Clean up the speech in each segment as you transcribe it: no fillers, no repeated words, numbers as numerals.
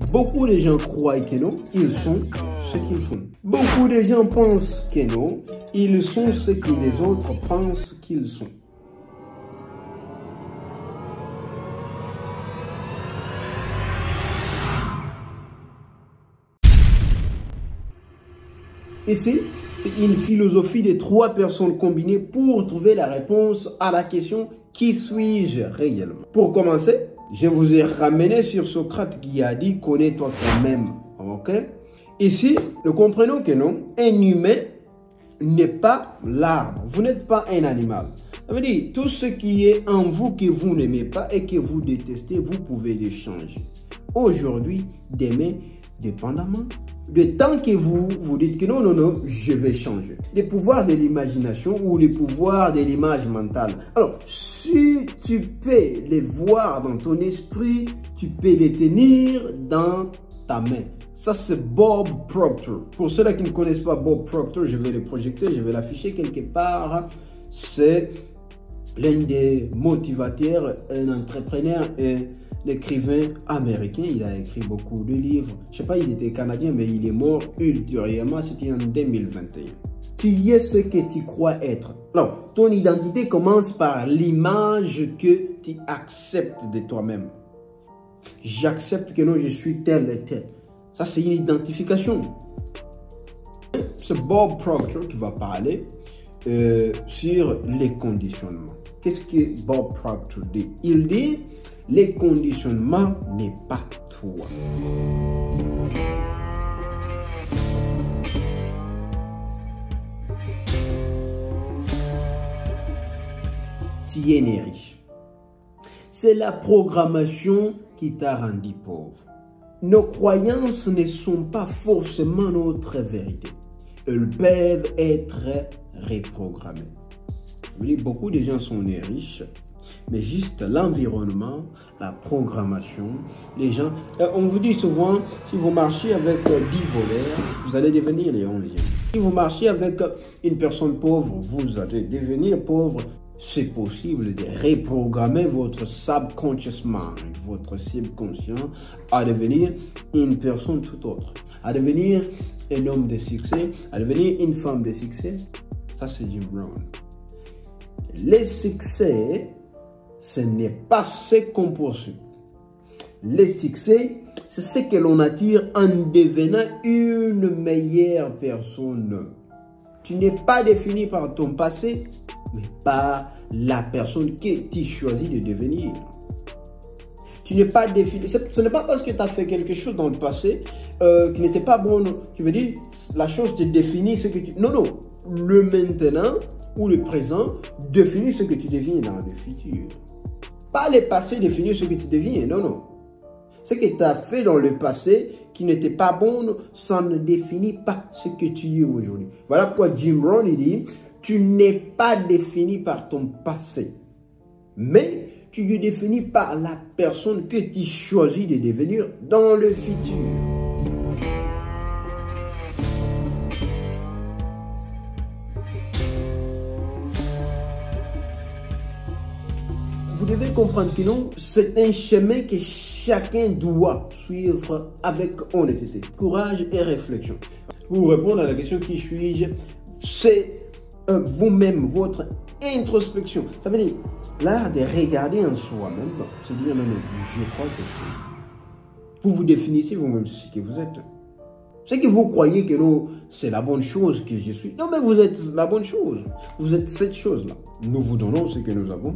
Beaucoup de gens croient que non, ils sont ce qu'ils font. Beaucoup de gens pensent que non, ils sont ce que les autres pensent qu'ils sont. Ici, c'est une philosophie de 3 personnes combinées pour trouver la réponse à la question « Qui suis-je réellement ?» Pour commencer, je vous ai ramené sur Socrate qui a dit « Connais-toi toi-même ». Ok? Ici, nous comprenons que non, un humain n'est pas l'arbre. Vous n'êtes pas un animal. Ça veut dire, tout ce qui est en vous que vous n'aimez pas et que vous détestez, vous pouvez le changer. Aujourd'hui, demain, dépendamment du temps que vous dites que non, non, non, je vais changer. Les pouvoirs de l'imagination ou les pouvoirs de l'image mentale. Alors, si tu peux les voir dans ton esprit, tu peux les tenir dans ta main. Ça, c'est Bob Proctor. Pour ceux-là qui ne connaissent pas Bob Proctor, je vais le projeter, je vais l'afficher quelque part. C'est l'un des motivateurs, un entrepreneur et l'écrivain américain. Il a écrit beaucoup de livres. Je ne sais pas, il était canadien, mais il est mort ultérieurement. C'était en 2021. Tu es ce que tu crois être. Alors, ton identité commence par l'image que tu acceptes de toi-même. J'accepte que non, je suis tel et tel. Ça, c'est une identification. C'est Bob Proctor qui va parler sur les conditionnements. Qu'est-ce que Bob Proctor dit? Il dit, les conditionnements n'est pas toi. Tu es né riche. C'est la programmation qui t'a rendu pauvre. Nos croyances ne sont pas forcément notre vérité. Elles peuvent être reprogrammées. Beaucoup de gens sont nés riches, mais juste l'environnement, la programmation, les gens... on vous dit souvent, si vous marchez avec 10 voleurs, vous allez devenir les 11e. Si vous marchez avec une personne pauvre, vous allez devenir pauvre. C'est possible de reprogrammer votre subconscious mind, votre subconscient, à devenir une personne tout autre, à devenir un homme de succès, à devenir une femme de succès. Ça, c'est Jim Rohn. Le succès, ce n'est pas ce qu'on poursuit. Le succès, c'est ce que l'on attire en devenant une meilleure personne. Tu n'es pas défini par ton passé, mais par la personne que tu choisis de devenir. Tu n'es pas défini. Ce n'est pas parce que tu as fait quelque chose dans le passé qui n'était pas bon. Tu veux dire, la chose te définit ce que tu... Non, non. Le maintenant ou le présent définit ce que tu deviens dans le futur. Pas le passé définit ce que tu deviens. Non, non. Ce que tu as fait dans le passé qui n'était pas bon, ça ne définit pas ce que tu es aujourd'hui. Voilà pourquoi Jim Rohn il dit, tu n'es pas défini par ton passé, mais tu es défini par la personne que tu choisis de devenir dans le futur. Vous devez comprendre que non, c'est un chemin que chacun doit suivre avec honnêteté, courage et réflexion. Pour répondre à la question qui suis-je, c'est vous-même, votre introspection. Ça veut dire l'art de regarder en soi-même, se dire non, non, je crois que vous vous définissez vous-même ce que vous êtes. C'est que vous croyez que non, c'est la bonne chose que je suis. Non, mais vous êtes la bonne chose. Vous êtes cette chose-là. Nous vous donnons ce que nous avons.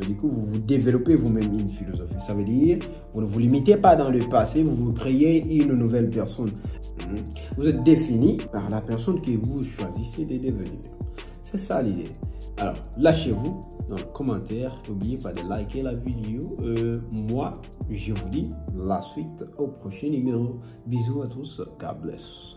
Du coup, vous développez vous-même une philosophie. Ça veut dire, vous ne vous limitez pas dans le passé, vous vous créez une nouvelle personne. Vous êtes défini par la personne que vous choisissez de devenir. C'est ça l'idée. Alors, lâchez-vous dans le commentaire. N'oubliez pas de liker la vidéo. Moi, je vous dis la suite au prochain numéro. Bisous à tous. God bless.